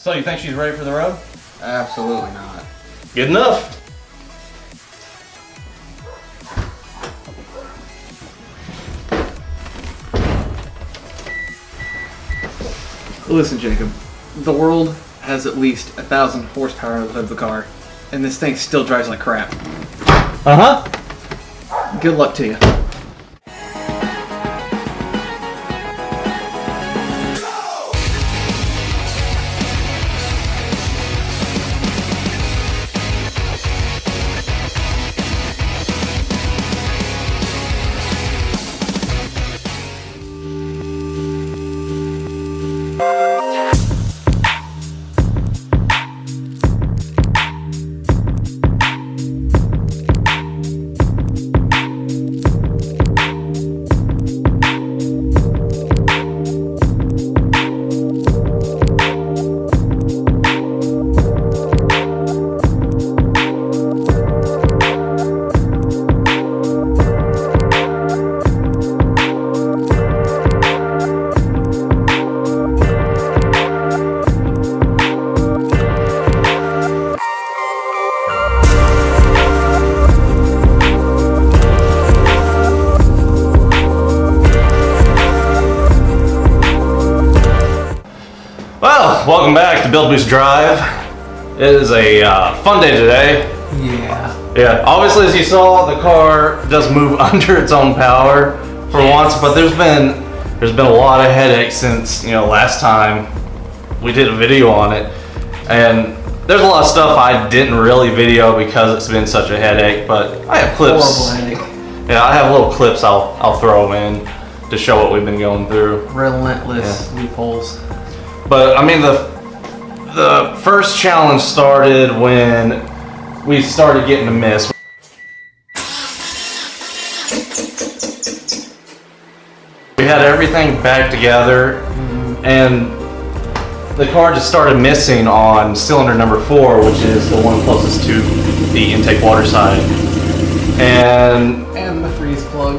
So you think she's ready for the road? Absolutely not. Good enough. Listen, Jacob. The world has at least 1,000 horsepower of the car, and this thing still drives like crap. Good luck to you. Well, welcome back to BuildBoostDrive. It is a fun day today. Yeah, obviously as you saw, the car does move under its own power for once, but there's been a lot of headaches since, you know, last time we did a video on it. And there's a lot of stuff I didn't really video because it's been such a headache, but I have clips. Horrible headache. Yeah, I have little clips I'll throw in to show what we've been going through. Relentless loopholes. But I mean, the first challenge started when we started getting a miss. We had everything back together, and the car just started missing on cylinder number 4, which is the one closest to the intake water side. And the freeze plug.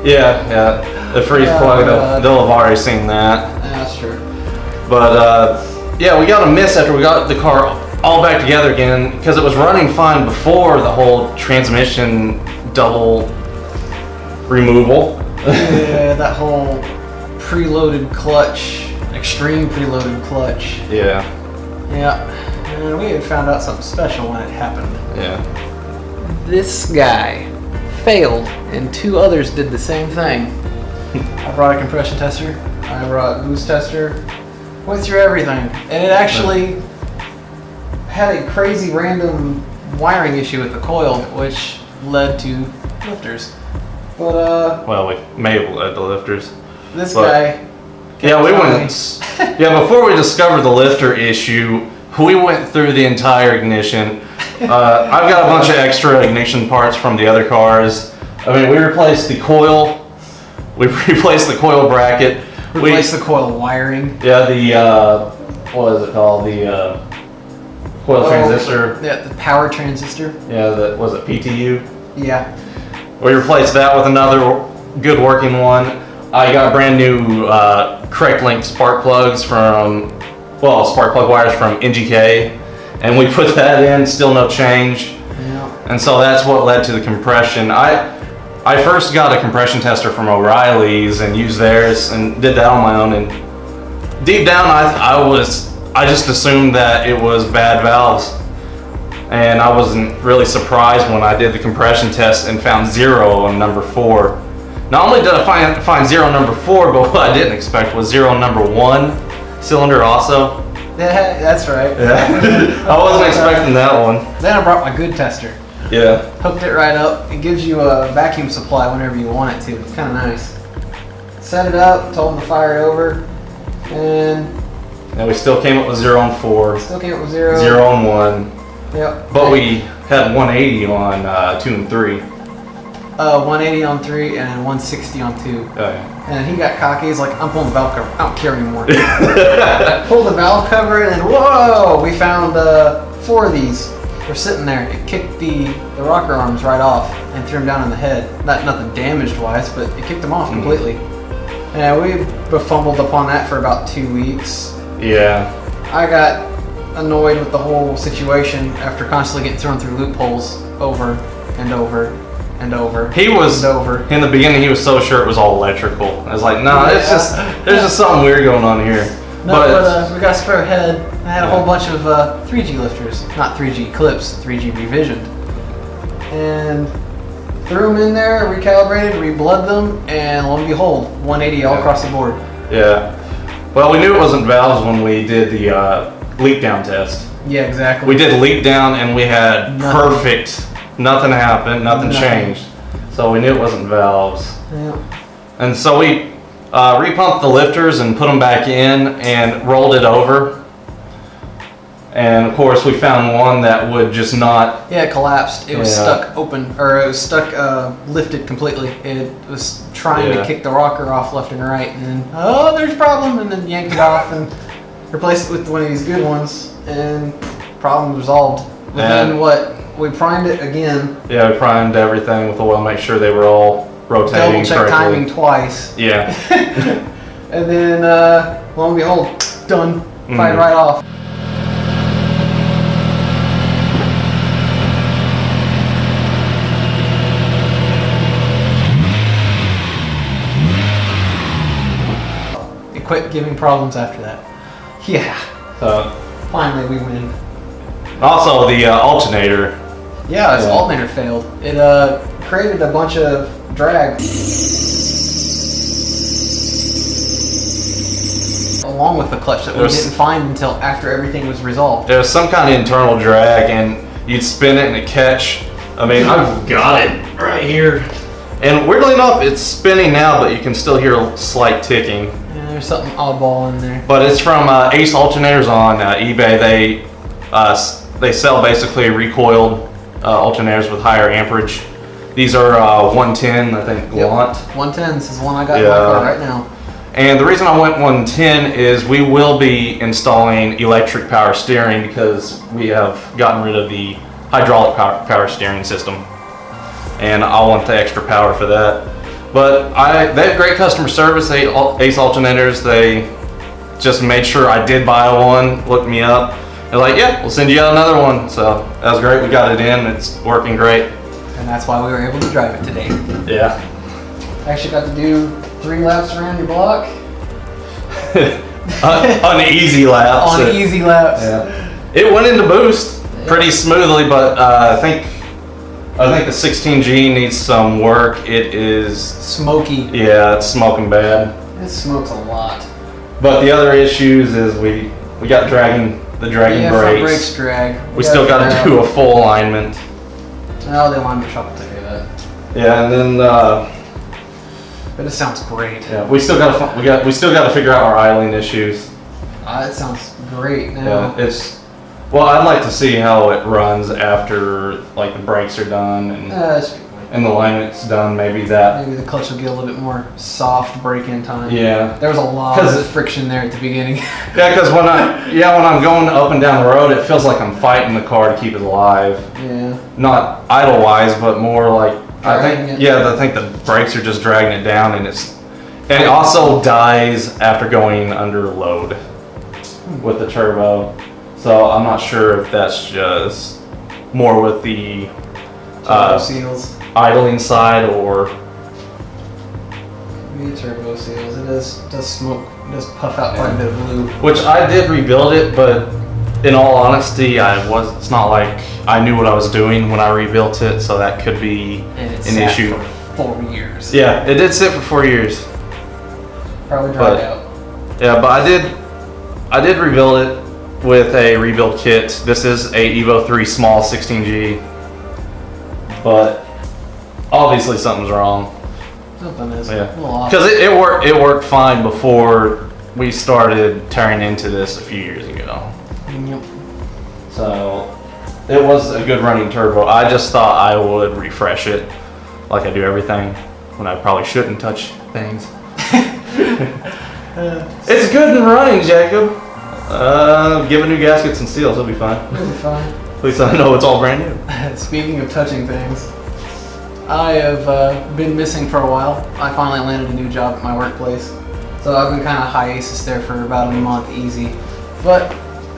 Yeah, the freeze plug. They'll have already seen that. That's true. But yeah, we got a miss after we got the car all back together again because it was running fine before the whole transmission double removal. Yeah, that whole preloaded clutch, extreme preloaded clutch. Yeah. Yeah, and we had found out something special when it happened. Yeah. This guy failed, and 2 others did the same thing. I brought a compression tester, I brought a boost tester, went through everything, and it actually had a crazy random wiring issue with the coil, which led to lifters. But well, we may have led to lifters. This guy. Yeah, we went. Yeah, before we discovered the lifter issue, we went through the entire ignition. I've got a bunch of extra ignition parts from the other cars. I mean, we replaced the coil. We replaced the coil bracket. Replaced the coil wiring. Yeah, the what is it called? The coil transistor. Yeah, the power transistor. Yeah, was it PTU? Yeah. We replaced that with another good working one. I got brand new correct length spark plugs from, well, spark plug wires from NGK, and we put that in. Still no change. Yeah. And so that's what led to the compression. I first got a compression tester from O'Reilly's and used theirs and did that on my own, and deep down I just assumed that it was bad valves, and I wasn't really surprised when I did the compression test and found 0 on number 4. Not only did I find 0 on number 4, but what I didn't expect was 0 on number 1 cylinder also. Yeah, that's right. Yeah. I wasn't expecting that one. Then I brought my good tester. Yeah. Hooked it right up. It gives you a vacuum supply whenever you want it to. It's kind of nice. Set it up, told them to fire it over, and we still came up with 0 on 4. Still came up with 0. 0 on 1. Yep. But we had 180 on 2 and 3. 180 on 3 and 160 on 2. Oh, yeah. And he got cocky. He's like, I'm pulling the valve cover. I don't care anymore. Pulled the valve cover, and then whoa! We found 4 of these. We're sitting there. It kicked the rocker arms right off and threw them down in the head. Nothing damaged wise, but it kicked them off completely. And we fumbled upon that for about 2 weeks. Yeah. I got annoyed with the whole situation after constantly getting thrown through loopholes over and over and over. He was and over. In the beginning. He was so sure it was all electrical. I was like, nah, Yeah. it's just there's just something weird going on here. No, but we got a spare head. I had a whole bunch of 3G lifters, not 3G clips, 3G revisioned, and threw them in there, recalibrated, reblood them, and lo and behold, 180 all across the board. Yeah. Well, we knew it wasn't valves when we did the leak down test. Yeah, exactly. We did leak down and we had perfect. Nothing happened. Nothing changed. So we knew it wasn't valves. Yeah. And so we repumped the lifters and put them back in and rolled it over. And of course, we found one that would just not. Yeah, it collapsed. It was stuck open, or it was stuck lifted completely. It was trying to kick the rocker off left and right, and then there's a problem, and then yanked it off and replaced it with one of these good ones, and problem resolved. Within we primed it again. Yeah, we primed everything with oil, make sure they were all rotating double check timing twice. Yeah. And then lo and behold, done. Fired right off. It quit giving problems after that. Yeah. Finally we win. Also, the alternator. Yeah, its alternator failed. It created a bunch of drag. Along with the clutch that we didn't find until after everything was resolved. There was some kind of internal drag, and you'd spin it and it'd catch. I mean, I've got it right here. And weirdly enough, it's spinning now, but you can still hear a slight ticking. Yeah, there's something oddball in there. But it's from Ace Alternators on eBay. They sell basically recoiled alternators with higher amperage. These are 110, I think, Gallant. 110, this is the one I got in my car right now. And the reason I went 110 is we will be installing electric power steering because we have gotten rid of the hydraulic power steering system. And I want the extra power for that. But they have great customer service, Ace Alternators. They just made sure I did buy one, looked me up. They're like, yeah, we'll send you out another one. So that was great. We got it in. It's working great. And that's why we were able to drive it today. Yeah. I actually got to do 3 laps around your block. On easy laps. On easy laps. Yeah. It went into boost pretty smoothly, but I think the 16G needs some work. It is smoky. Yeah, it's smoking bad. It smokes a lot. But the other issues is we got the dragging brakes. Brakes drag. We still got to do a full alignment. Oh, the alignment shop will take care of that. Yeah, and then. But it sounds great. Yeah, we still got to figure out our idling issues. It sounds great now. Yeah, well, I'd like to see how it runs after like the brakes are done and the alignment's done. Maybe the clutch will get a little bit more soft break-in time. Yeah, there was a lot of friction there at the beginning. Yeah, because when I'm going up and down the road, it feels like I'm fighting the car to keep it alive. Yeah. Not idle-wise, but more like I think the brakes are just dragging it down, and it also dies after going under load with the turbo. So I'm not sure if that's just more with the seals idling side or maybe turbo seals. It does smoke. It does puff out quite a bit of glue. Which I did rebuild it, but in all honesty, it's not like I knew what I was doing when I rebuilt it, so that could be an issue. For 4 years. Yeah, it did sit for 4 years. Probably dried out. Yeah, but I did rebuild it with a rebuild kit. This is a Evo 3 small 16G, but obviously something's wrong. Something is. Yeah, because it worked fine before we started tearing into this a few years ago. Yep. So it was a good running turbo. I just thought I would refresh it like I do everything when I probably shouldn't touch things. It's good and running, Jacob. Give it new gaskets and seals, it'll be fine. It'll be fine. At least I know it's all brand new. Speaking of touching things, I have been missing for a while. I finally landed a new job at my workplace. So I've been kind of hiatus there for about a month easy. But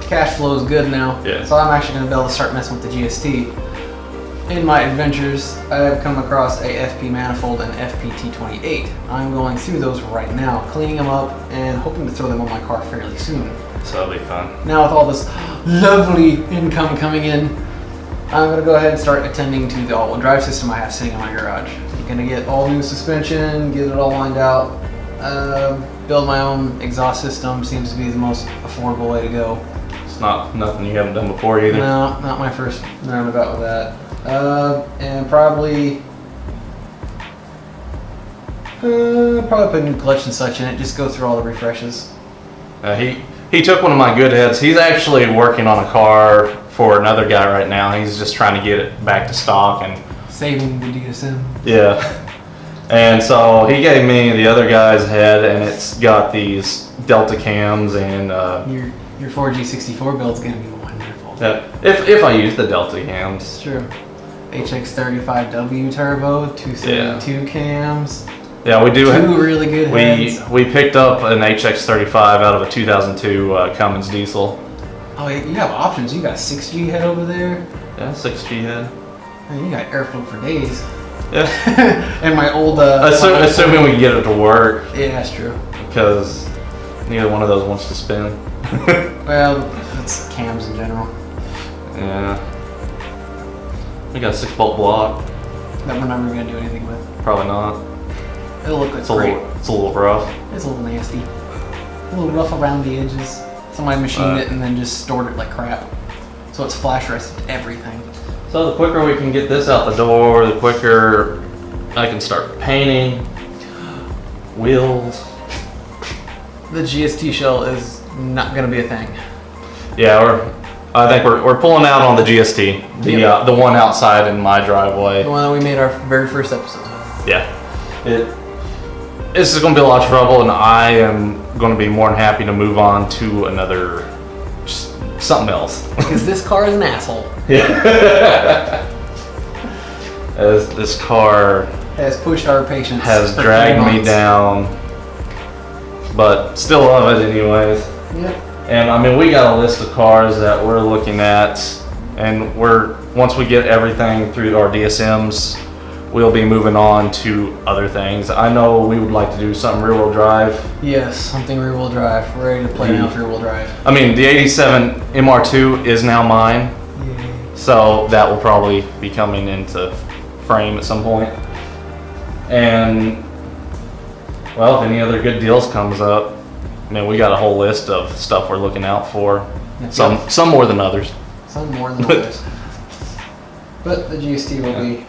cash flow is good now. Yeah. So I'm actually going to be able to start messing with the GST. In my adventures, I have come across a FP manifold and FPT28. I'm going through those right now, cleaning them up and hoping to throw them on my car fairly soon. So that'll be fun. Now with all this lovely income coming in, I'm going to go ahead and start attending to the all-wheel drive system I have sitting in my garage. I'm going to get all new suspension, get it all lined out, build my own exhaust system. Seems to be the most affordable way to go. It's not nothing you haven't done before either. No, not my first roundabout with that. And probably put a new clutch and such in it. Just go through all the refreshes. He took one of my good heads. He's actually working on a car for another guy right now. He's just trying to get it back to stock and saving the DSM. Yeah. And so he gave me the other guy's head, and it's got these Delta cams and your 4G64 build's gonna be wonderful. If I use the Delta cams. It's true. HX35W turbo, 272 cams. Yeah, we do. Two really good heads. We picked up an HX35 out of a 2002 Cummins diesel. Oh, you have options. You got a 6G head over there. Yeah, 6G head. Man, you got airflow for days. Yeah. And my old. Assuming we can get it to work. Yeah, that's true. Because neither one of those wants to spin. Well, it's cams in general. Yeah. We got a 6-bolt block. That we're never gonna do anything with. Probably not. It'll look like It's a little rough. It's a little nasty. A little rough around the edges. Somebody machined it and then just stored it like crap. So it's flash rested everything. So the quicker we can get this out the door, the quicker I can start painting wheels. The GST shell is not gonna be a thing. Yeah, I think we're pulling out on the GST, the one outside in my driveway. The one that we made our very first episode with. Yeah, this is going to be a lot of trouble, and I am going to be more than happy to move on to another, just something else. Because this car is an asshole. Yeah. As this car has pushed our patience. Has dragged me down, but still love it anyways. Yep. And I mean, we got a list of cars that we're looking at, and once we get everything through our DSMs, we'll be moving on to other things. I know we would like to do something rear-wheel drive. Yes, something rear-wheel drive. We're ready to play now with rear-wheel drive. I mean, the 87 MR2 is now mine, so that will probably be coming into frame at some point. And well, if any other good deals comes up, I mean, we got a whole list of stuff we're looking out for. Some more than others. Some more than others. But the GST will be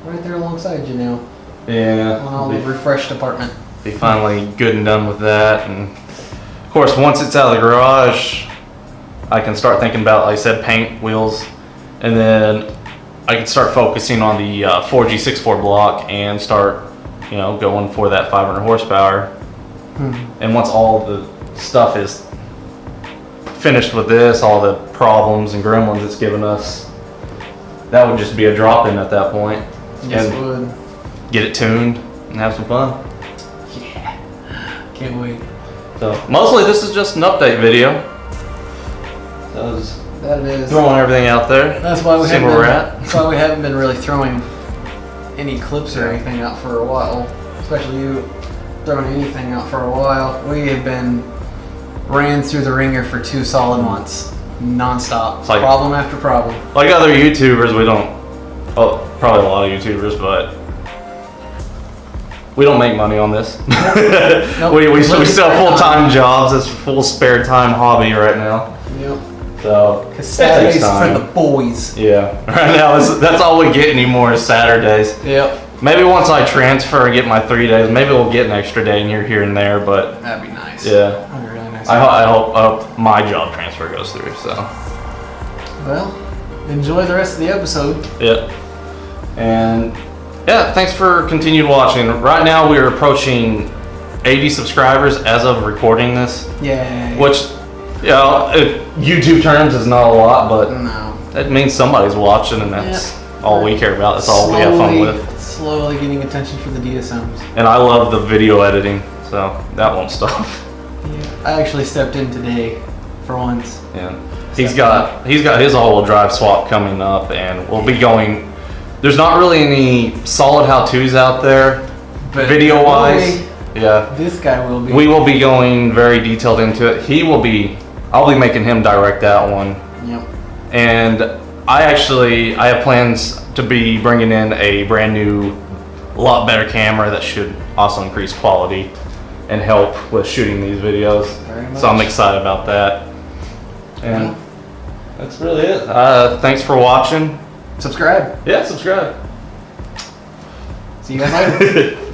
right there alongside you now. Yeah. On all the refreshed department. Be finally good and done with that. And of course, once it's out of the garage, I can start thinking about, like I said, paint, wheels, and then I can start focusing on the 4G64 block and start, going for that 500 horsepower. And once all the stuff is finished with this, all the problems and gremlins it's given us, that would just be a drop-in at that point. Yes, it would. Get it tuned and have some fun. Yeah, can't wait. So mostly this is just an update video. That it is. Throwing everything out there. That's why see where we're at. That's why we haven't been really throwing any clips or anything out for a while. Especially you throwing anything out for a while. We have been ran through the ringer for 2 solid months, non-stop. Like, problem after problem. Like other YouTubers, we don't. Oh, probably a lot of YouTubers, but we don't make money on this. Nope. we still have full-time jobs. It's a full spare time hobby right now. Yep. So because Saturdays for the boys. Yeah. Right now that's all we get anymore is Saturdays. Yep. Maybe once I transfer and get my 3 days, maybe we'll get an extra day here and there. But that'd be nice. Yeah. That'd be really nice. I hope my job transfer goes through. So. Well, enjoy the rest of the episode. Yep. And yeah, thanks for continued watching. Right now we're approaching 80 subscribers as of recording this. Yay. Which, YouTube terms is not a lot, but no, it means somebody's watching, and that's all we care about. That's all we have fun with. Slowly getting attention for the DSMs. And I love the video editing, so that won't stop. Yeah. I actually stepped in today for once. Yeah. He's got his all-wheel drive swap coming up, and we'll be going. There's not really any solid how-tos out there, But video-wise. Yeah. This guy will be. We will be going very detailed into it. I'll be making him direct that one. Yep. And I have plans to be bringing in a brand new, a lot better camera that should also increase quality and help with shooting these videos. Very much. So I'm excited about that. And that's really it. Thanks for watching. Subscribe. Yeah, subscribe. See you guys later.